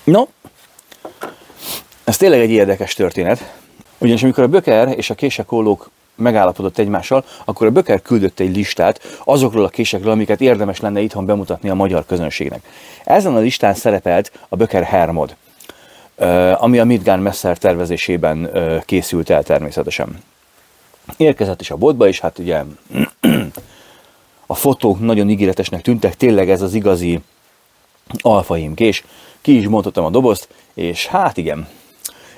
No, ez tényleg egy érdekes történet, ugyanis amikor a böker és a késekólók megállapodott egymással, akkor a böker küldött egy listát azokról a késekről, amiket érdemes lenne itthon bemutatni a magyar közönségnek. Ezen a listán szerepelt a Böker Hermod, ami a Midgard Messer tervezésében készült el természetesen. Érkezett is a boltba, és hát ugye a fotók nagyon ígéretesnek tűntek, tényleg ez az igazi alfahím kés. Ki is bontottam a dobozt, és hát igen,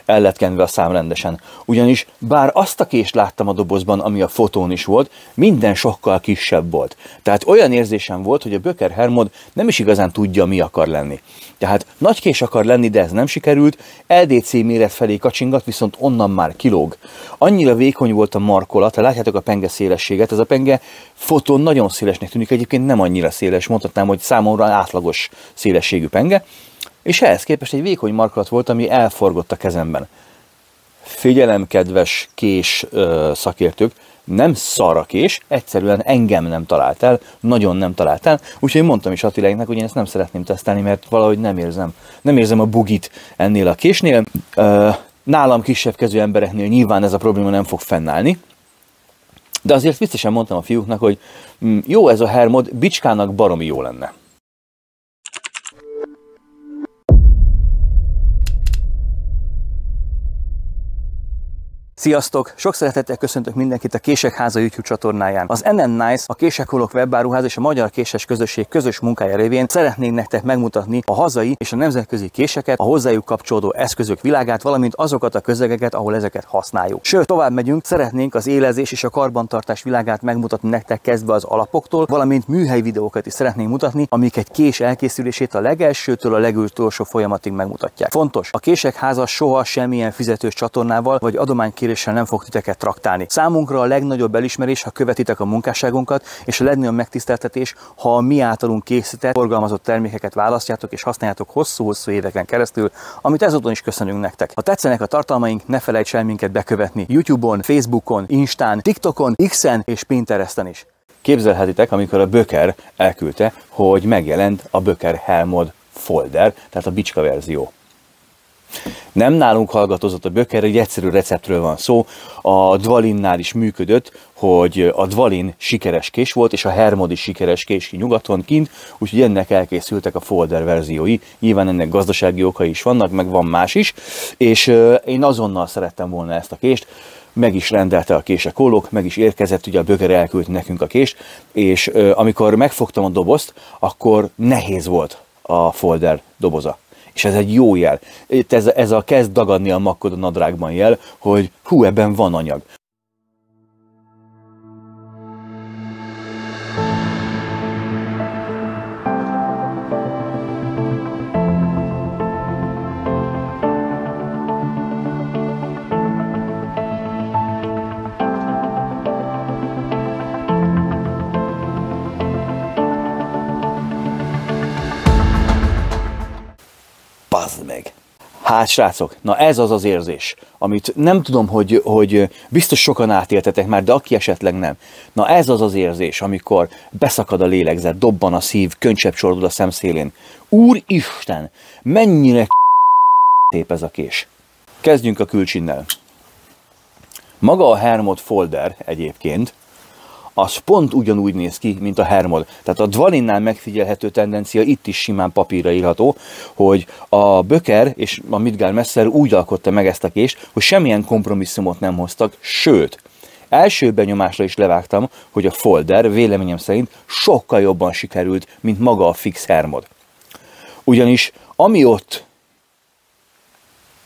el lett kenve a szám rendesen. Ugyanis bár azt a kést láttam a dobozban, ami a fotón is volt, minden sokkal kisebb volt. Tehát olyan érzésem volt, hogy a Böker Hermod nem is igazán tudja, mi akar lenni. Tehát nagy kés akar lenni, de ez nem sikerült, LDC méret felé kacsingat, viszont onnan már kilóg. Annyira vékony volt a markolat, látjátok a penge szélességet, ez a penge fotón nagyon szélesnek tűnik, egyébként nem annyira széles, mondhatnám, hogy számomra átlagos szélességű penge, és ehhez képest egy vékony markolat volt, ami elforgott a kezemben. Figyelem, kedves kés szakértők, nem szar a kés, egyszerűen engem nem talált el, nagyon nem talált el, úgyhogy mondtam is Attiláknak, hogy én ezt nem szeretném tesztelni, mert valahogy nem érzem a bugit ennél a késnél. Nálam kisebb kezű embereknél nyilván ez a probléma nem fog fennállni, de azért viccesen mondtam a fiúknak, hogy jó ez a Hermod, bicskának baromi jó lenne. Sziasztok! Sok szeretettel köszöntök mindenkit a Kések Háza YouTube csatornáján. Az NN Nice, a Késekólók webáruház és a Magyar Késes Közösség közös munkája révén szeretnénk nektek megmutatni a hazai és a nemzetközi késeket, a hozzájuk kapcsolódó eszközök világát, valamint azokat a közegeket, ahol ezeket használjuk. Sőt, tovább megyünk, szeretnénk az élezés és a karbantartás világát megmutatni nektek, kezdve az alapoktól, valamint műhely videókat is szeretnénk mutatni, amik egy kés elkészülését a legelsőtől a legutolsó folyamatig megmutatják. Fontos, a Kések Háza soha semmilyen fizetős csatornával vagy adománykéréssel nem fog titeket traktálni. Számunkra a legnagyobb elismerés, ha követitek a munkásságunkat, és a legnagyobb megtiszteltetés, ha a mi általunk készített, forgalmazott termékeket választjátok és használjátok hosszú-hosszú éveken keresztül, amit ezúton is köszönünk nektek. Ha tetszenek a tartalmaink, ne felejts el minket bekövetni YouTube-on, Facebookon, Instán, TikTokon, X-en és Pinteresten is. Képzelhetitek, amikor a Böker elküldte, hogy megjelent a Böker Hermod folder, tehát a bicska verzió. Nem nálunk hallgatózott a Böker, egy egyszerű receptről van szó. A Dvalinnál is működött, hogy a Dvalin sikeres kés volt, és a Hermod is sikeres kés nyugaton kint, úgyhogy ennek elkészültek a folder verziói. Nyilván ennek gazdasági okai is vannak, meg van más is, és én azonnal szerettem volna ezt a kést. Meg is rendelte a Késekólók, meg is érkezett, ugye a Böker elküldte nekünk a kést, és amikor megfogtam a dobozt, akkor nehéz volt a folder doboza. És ez egy jó jel. Ez a kezd dagadni a makkod a nadrágban jel, hogy hú, ebben van anyag. Bazd meg! Hát srácok, na ez az az érzés, amit nem tudom, hogy biztos sokan átéltetek már, de aki esetleg nem. Na ez az az érzés, amikor beszakad a lélegzet, dobban a szív, könycsepp csorgod a szemszélén. Úristen, mennyire szép ez a kés. Kezdjünk a külcsinnel. Maga a Hermod folder egyébként, az pont ugyanúgy néz ki, mint a Hermod. Tehát a Dvalinnál megfigyelhető tendencia, itt is simán papírra írható, hogy a Böker és a Midgard Messer úgy alkotta meg ezt a kést, hogy semmilyen kompromisszumot nem hoztak, sőt, első benyomásra is levágtam, hogy a folder véleményem szerint sokkal jobban sikerült, mint maga a fix Hermod. Ugyanis ami ott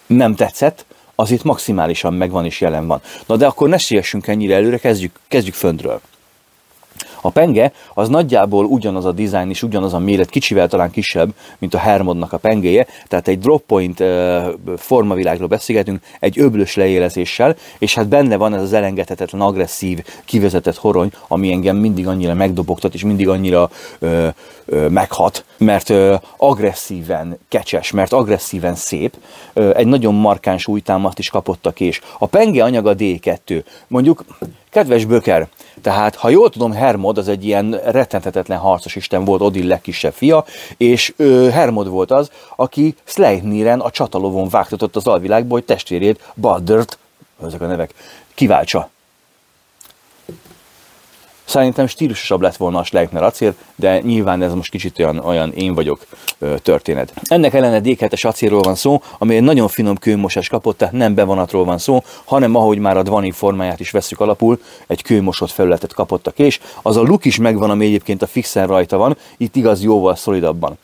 nem tetszett, az itt maximálisan megvan és jelen van. Na de akkor ne siessünk ennyire előre, kezdjük föntről. A penge az nagyjából ugyanaz a dizájn és ugyanaz a méret, kicsivel talán kisebb, mint a Hermodnak a pengéje, tehát egy drop point formavilágról beszélgetünk, egy öblös leélezéssel, és hát benne van ez az elengedhetetlen, agresszív, kivezetett horony, ami engem mindig annyira megdobogtat, és mindig annyira meghat, mert agresszíven kecses, mert agresszíven szép, egy nagyon markáns újtámaszt is kapott a kés. A penge anyaga D2, mondjuk Kedves Böker, tehát ha jól tudom, Hermod az egy ilyen rettenthetetlen harcos isten volt, Odin legkisebb fia, és Hermod volt az, aki Sleipniren a csatalovon vágtatott az alvilágba, hogy testvérét, Baldurt, ezek a nevek, kiváltsa. Szerintem stílusosabb lett volna a Sleipnir acél, de nyilván ez most kicsit olyan én vagyok történet. Ennek ellenére D2-es acélról van szó, ami egy nagyon finom kőmosás kapott, tehát nem bevonatról van szó, hanem ahogy már a Dvanin formáját is vesszük alapul, egy kőmosott felületet kapott a kés. Az a luk is megvan, ami egyébként a fixen rajta van, itt igaz jóval szolidabban.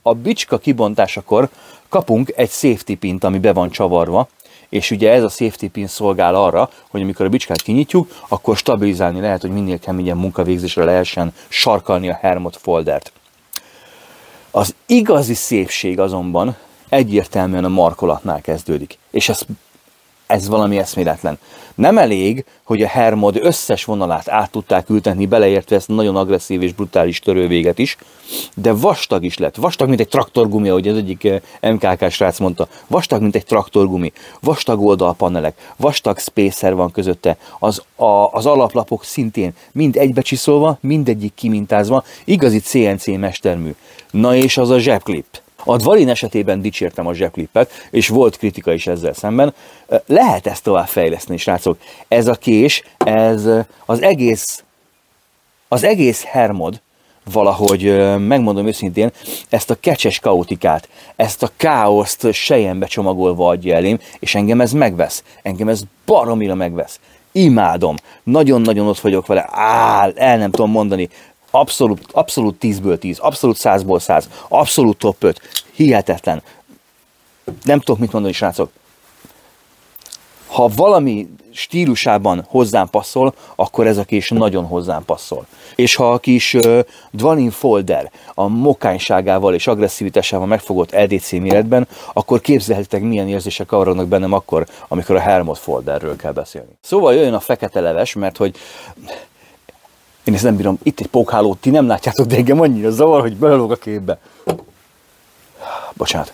A bicska kibontásakor kapunk egy safety pint, ami be van csavarva, és ugye ez a safety pin szolgál arra, hogy amikor a bicskát kinyitjuk, akkor stabilizálni lehet, hogy minél keményebb munkavégzésre lehessen sarkalni a Hermod foldert. Az igazi szépség azonban egyértelműen a markolatnál kezdődik, és ez valami eszméletlen. Nem elég, hogy a Hermod összes vonalát át tudták ültetni, beleértve ezt nagyon agresszív és brutális törővéget is, de vastag is lett. Vastag, mint egy traktorgumi, ahogy az egyik MKK srác mondta. Vastag, mint egy traktorgumi. Vastag oldalpanelek, vastag spacer van közötte. Az alaplapok szintén mind egybecsiszolva, mindegyik kimintázva. Igazi CNC mestermű. Na és az a zsebklip. A Dvalin esetében dicsértem a zsebklippet, és volt kritika is ezzel szemben. Lehet ezt tovább fejleszteni, srácok. Ez a kés, ez az egész Hermod valahogy, megmondom őszintén, ezt a kecses kaotikát, ezt a káoszt selyembe csomagolva adja elém, és engem ez megvesz. Engem ez baromira megvesz. Imádom. Nagyon-nagyon ott vagyok vele. El nem tudom mondani. Abszolút 10-ből 10, abszolút 100-ból 100, abszolút top 5, hihetetlen. Nem tudok mit mondani, srácok. Ha valami stílusában hozzám passzol, akkor ez a kés nagyon hozzám passzol. És ha a kis Dvanin folder a mokányságával és agresszivitásával megfogott LDC méretben, akkor képzelhetitek, milyen érzések kavarognak bennem akkor, amikor a Hermod folderről kell beszélni. Szóval jöjjön a fekete leves, mert hogy én ezt nem bírom, itt egy pókhálót, ti nem látjátok, de engem annyira zavar, hogy belelóg a képbe. Bocsánat.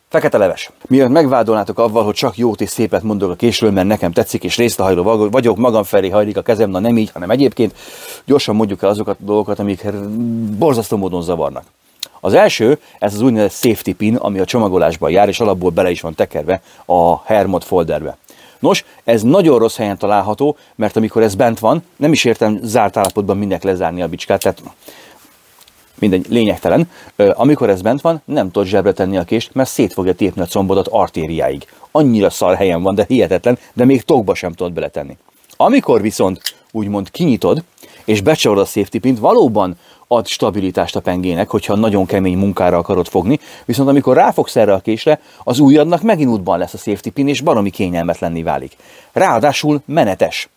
Fekete leves. Miért megvádolnátok avval, hogy csak jót és szépet mondok a késről, mert nekem tetszik, és részrehajló vagyok, magam felé hajlik a kezem, na nem így, hanem egyébként. Gyorsan mondjuk el azokat a dolgokat, amik borzasztó módon zavarnak. Az első, ez az úgynevezett safety pin, ami a csomagolásban jár, és alapból bele is van tekerve a Hermod folderbe. Nos, ez nagyon rossz helyen található, mert amikor ez bent van, nem is értem zárt állapotban mindenek lezárni a bicskát, tehát mindegy, lényegtelen. Amikor ez bent van, nem tudod zsebre tenni a kést, mert szét fogja tépni a combodat artériáig. Annyira szar helyen van, de hihetetlen, de még tokba sem tudod beletenni. Amikor viszont úgymond kinyitod, és becsavarod a safety pint, valóban ad stabilitást a pengének, hogyha nagyon kemény munkára akarod fogni, viszont amikor ráfogsz erre a késre, az ujjadnak megint útban lesz a safety pin, és baromi kényelmetlenné válik. Ráadásul menetes.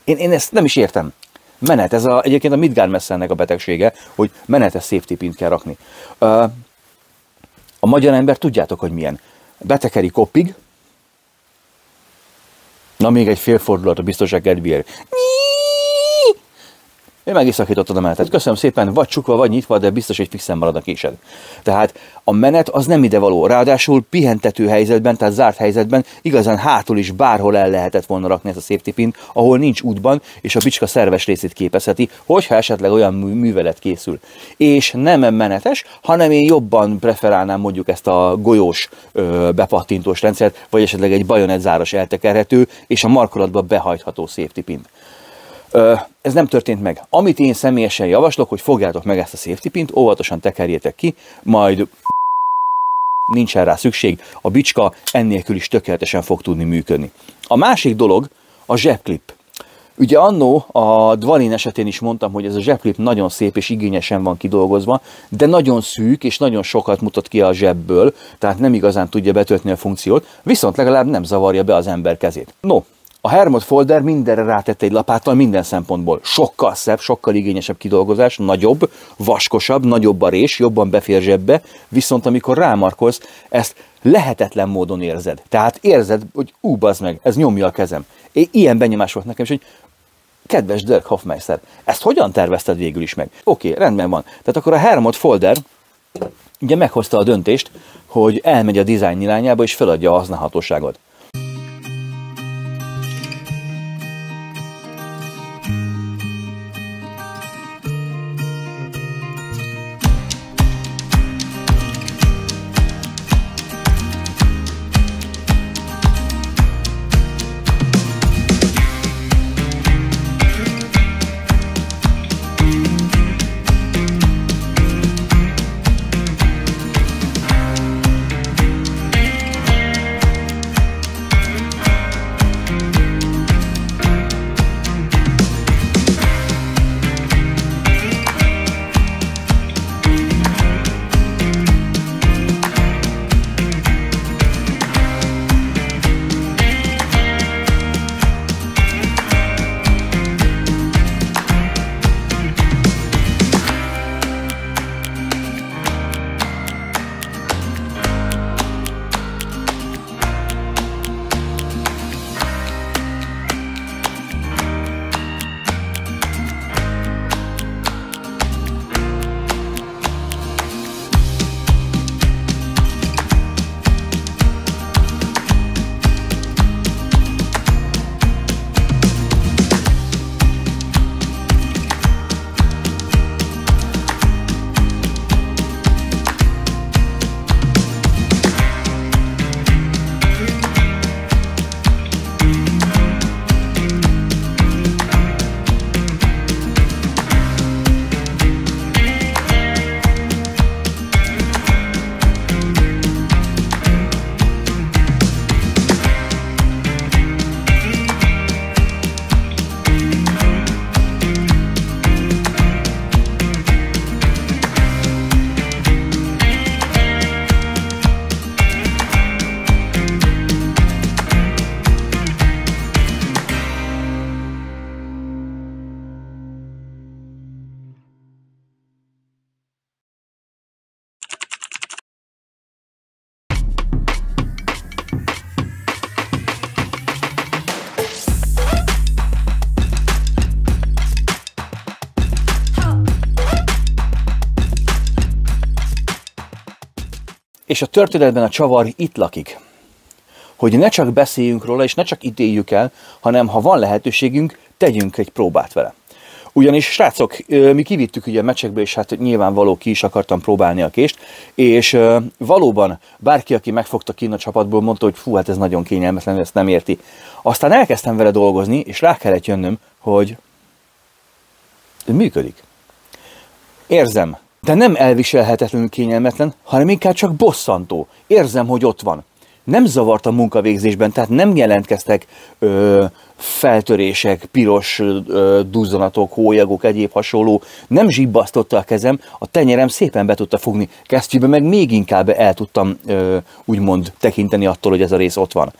Én ezt nem is értem. Menet, ez egyébként a Midgard-Messernek a betegsége, hogy menetes safety pint kell rakni. A magyar ember tudjátok, hogy milyen. Betekeri koppig, na még egy félfordulat a biztonság kedvéért. Én meg is szakítottam a menetet. Köszönöm szépen, vagy csukva, vagy nyitva, de biztos, hogy fixen marad a késed. Tehát a menet az nem idevaló. Ráadásul pihentető helyzetben, tehát zárt helyzetben igazán hátul is bárhol el lehetett volna rakni ezt a safety pint, ahol nincs útban, és a bicska szerves részét képezheti, hogyha esetleg olyan művelet készül. És nem menetes, hanem én jobban preferálnám mondjuk ezt a golyós bepattintós rendszert, vagy esetleg egy bajonettzáros eltekerhető, és a markolatba behajtható safety pint. Ez nem történt meg. Amit én személyesen javaslok, hogy fogjátok meg ezt a safety pint, óvatosan tekerjétek ki, majd nincsen rá szükség, a bicska ennélkül is tökéletesen fog tudni működni. A másik dolog a zsebklip. Ugye annó a Dvalin esetén is mondtam, hogy ez a zsebklip nagyon szép és igényesen van kidolgozva, de nagyon szűk és nagyon sokat mutat ki a zsebből, tehát nem igazán tudja betölteni a funkciót, viszont legalább nem zavarja be az ember kezét. No, a Hermod folder mindenre rátette egy lapáttal minden szempontból. Sokkal szebb, sokkal igényesebb kidolgozás, nagyobb, vaskosabb, nagyobb a rés, jobban befér zsebbe, viszont amikor rámarkolsz, ezt lehetetlen módon érzed. Tehát érzed, hogy bazd meg, ez nyomja a kezem. Ilyen benyomás volt nekem is, hogy kedves Dirk Hofmeister, ezt hogyan tervezted végül is meg? Oké, rendben van. Tehát akkor a Hermod folder ugye meghozta a döntést, hogy elmegy a design irányába és feladja a használhatóságot. És a történetben a csavar itt lakik. Hogy ne csak beszéljünk róla, és ne csak ítéljük el, hanem ha van lehetőségünk, tegyünk egy próbát vele. Ugyanis, srácok, mi kivittük ugye a meccsekbe, és hát nyilvánvaló ki is akartam próbálni a kést, és valóban bárki, aki megfogta kinn a csapatból, mondta, hogy fú, hát ez nagyon kényelmetlen, ezt nem érti. Aztán elkezdtem vele dolgozni, és rá kellett jönnöm, hogy működik. Érzem, de nem elviselhetetlenül kényelmetlen, hanem inkább csak bosszantó. Érzem, hogy ott van. Nem zavart a munkavégzésben, tehát nem jelentkeztek feltörések, piros duzzanatok, hólyagok, egyéb hasonló. Nem zsibbasztotta a kezem, a tenyerem szépen be tudta fogni. Kesztyűben meg még inkább el tudtam úgymond tekinteni attól, hogy ez a rész ott van.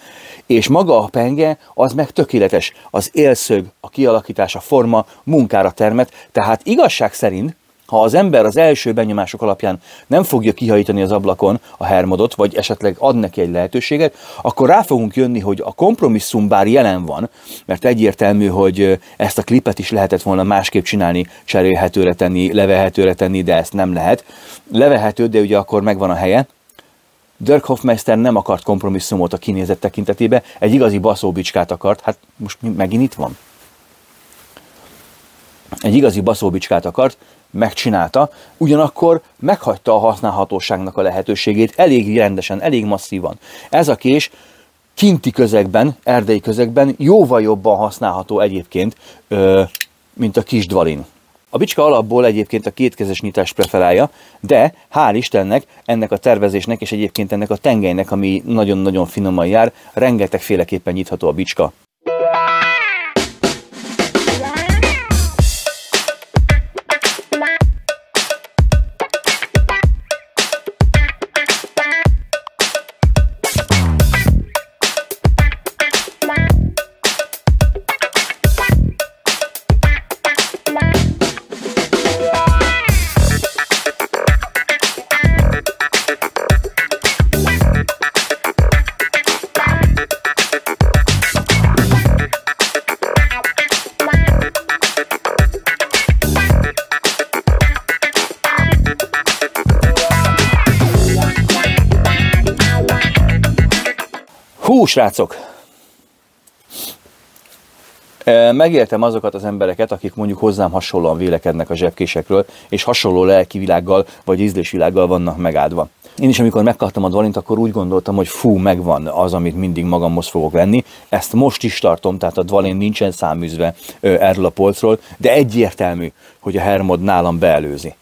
És maga a penge, az meg tökéletes. Az élszög, a kialakítás, a forma munkára termett, tehát igazság szerint, ha az ember az első benyomások alapján nem fogja kihajítani az ablakon a Hermodot, vagy esetleg ad neki egy lehetőséget, akkor rá fogunk jönni, hogy a kompromisszum bár jelen van, mert egyértelmű, hogy ezt a klipet is lehetett volna másképp csinálni, cserélhetőre tenni, levehetőre tenni, de ezt nem lehet. Levehető, de ugye akkor megvan a helye. Dirk Hofmeister nem akart kompromisszumot a kinézet tekintetében, egy igazi baszóbicskát akart, hát most megint itt van. Egy igazi baszóbicskát akart, megcsinálta, ugyanakkor meghagyta a használhatóságnak a lehetőségét elég rendesen, elég masszívan. Ez a kés kinti közegben, erdei közegben jóval jobban használható egyébként, mint a kis Dvalin. A bicska alapból egyébként a kétkezes nyitást preferálja, de hál' Istennek, ennek a tervezésnek és egyébként ennek a tengelynek, ami nagyon-nagyon finoman jár, rengetegféleképpen nyitható a bicska. Hú, srácok! Megéltem azokat az embereket, akik mondjuk hozzám hasonlóan vélekednek a zsebkésekről, és hasonló lelki világgal vagy ízlésvilággal vannak megáldva. Én is, amikor megkaptam a Dvalint, akkor úgy gondoltam, hogy fú, megvan az, amit mindig magamhoz fogok venni. Ezt most is tartom, tehát a Dvalin nincsen száműzve erről a polcról, de egyértelmű, hogy a Hermod nálam beelőzi.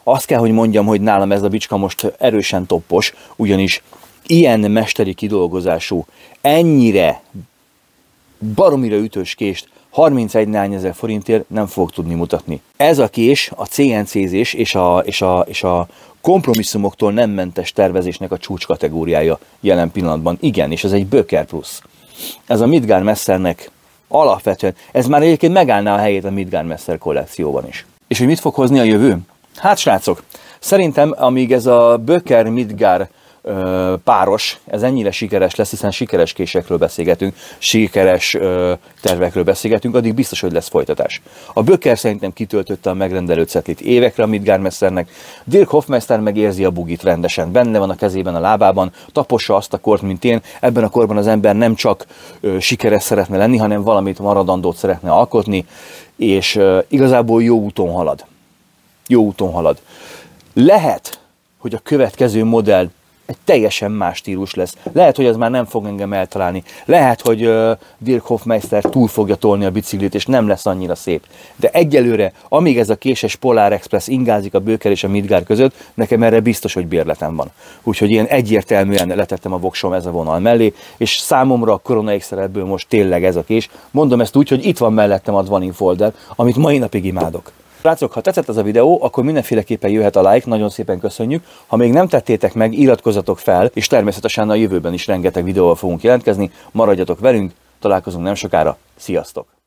Azt kell, hogy mondjam, hogy nálam ez a bicska most erősen toppos, ugyanis ilyen mesteri kidolgozású, ennyire baromira ütős kést 31 000 forintért nem fog tudni mutatni. Ez a kés a CNC-zés és a kompromisszumoktól nem mentes tervezésnek a csúcs kategóriája jelen pillanatban. Igen, és ez egy Böker plusz. Ez a Midgardmessernek alapvetően, ez már egyébként megállná a helyét a Midgardmesser kollekcióban is. És hogy mit fog hozni a jövő? Hát srácok, szerintem amíg ez a Böker-Midgard páros, ez ennyire sikeres lesz, hiszen sikeres késekről beszélgetünk, sikeres tervekről beszélgetünk, addig biztos, hogy lesz folytatás. A Böker szerintem kitöltötte a megrendelő cetlit évekre a Midgardmessernek, Dirk Hofmeister megérzi a bugit rendesen, benne van a kezében, a lábában, tapossa azt a kort, mint én. Ebben a korban az ember nem csak sikeres szeretne lenni, hanem valamit maradandót szeretne alkotni, és igazából jó úton halad. Jó úton halad. Lehet, hogy a következő modell egy teljesen más stílus lesz. Lehet, hogy ez már nem fog engem eltalálni. Lehet, hogy Dirk Hofmeister túl fogja tolni a biciklit, és nem lesz annyira szép. De egyelőre, amíg ez a késes Polar Express ingázik a Böker és a Midgard között, nekem erre biztos, hogy bérletem van. Úgyhogy én egyértelműen letettem a voksom ez a vonal mellé, és számomra a Corona XR-ből most tényleg ez a kés. Mondom ezt úgy, hogy itt van mellettem a Dvalin folder, amit mai napig imádok. Srácok, ha tetszett ez a videó, akkor mindenféleképpen jöhet a like, nagyon szépen köszönjük. Ha még nem tettétek meg, iratkozzatok fel, és természetesen a jövőben is rengeteg videóval fogunk jelentkezni. Maradjatok velünk, találkozunk nem sokára. Sziasztok!